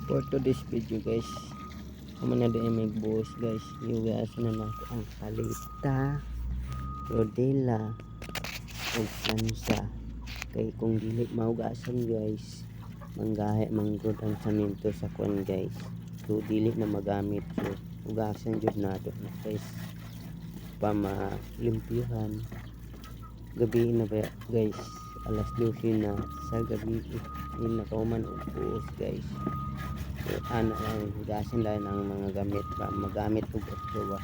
For today's video guys, kamo na din may buhos guys. Yugasan na nato ang palita, rodela ug plansa. Kay kung dili maugasan guys, manggahe manggod ang samento sa kuan guys. So dili na magamit, so ugasan jud nato na guys pa malimpyuhan. Gabi na ba guys, alas 12 na sa gabi, hindi na kauman og buhos guys. So, ano lang, hugasin lang ang mga gamit pa magamit og otsuwa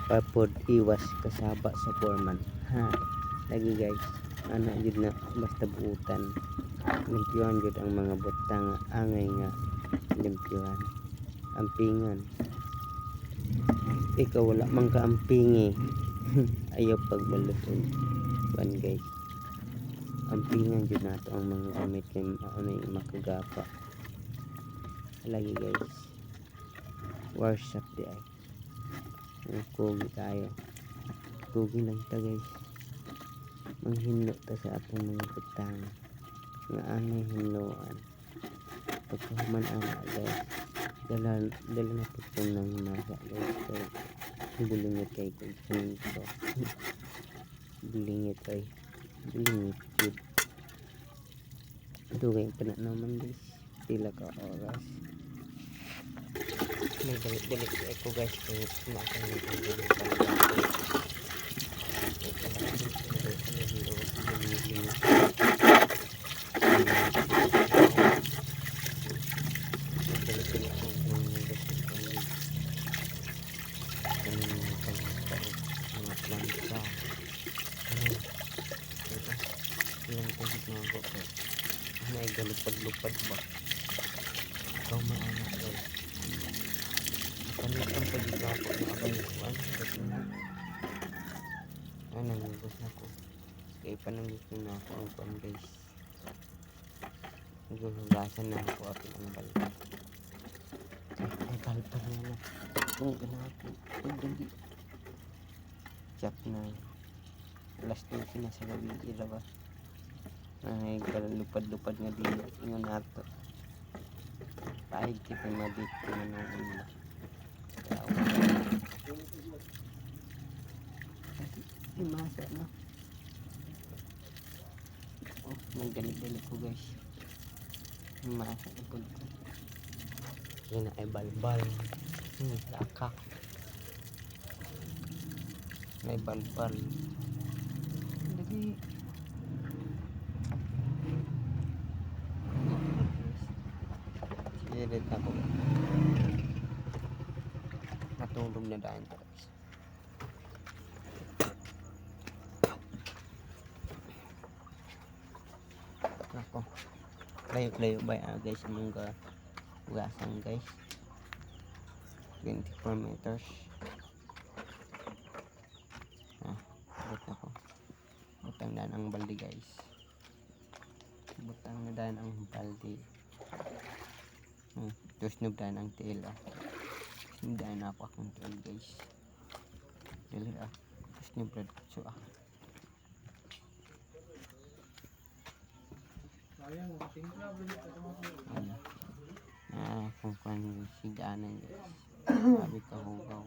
papod iwas kasaba sa foreman ha. Lagi guys, ana jud na basta buutan limpyuhan jud ang mga butang angay nga limpyuhan ampingan. Ikaw wala man ka ampingi ayaw pagbalusog ban guys, ampingan jud nato ang mga gamit kay may makagapa. Lagi guys, workshop di ay kugi tayo, kugi lang ta guys, manghinlo ta sa atong mga butang nga angay hinloan pagkahuman ana guys. Dala na po ng masa guys. So bulingit kay kumento bulingit ay bulingit good dugay pa na naman guys, pila ka oras may balik ako guys kung kumakan nito may galupad-lupad ba ikaw maanak guys. Kanit ang pagiglapo na kabayuan kasi na nanggos na ko kaya pananggos na ako ang kuan guys. Naghuhugasan na ako aking ang balik ay palpal na na kung ganako ay dali chap na alas 12 na sa gabi ila ba ay galupad-lupad nga din ingon nato paig kita mabit ko na nung masa no. Oh, magdali-dali ko guys, masa na po ko yun ay balbal lakak may balbal lagi sirit ako natulog na daan to guys. Ako layo ba guys mga ugasan guys 24 meters butang ako butang daan ang balde guys, butang na daan ang balde terus nugdaan ang tail nugdaan ako akong tail guys dili terus nubrad so kung kan siganan guys sabi ka hugaw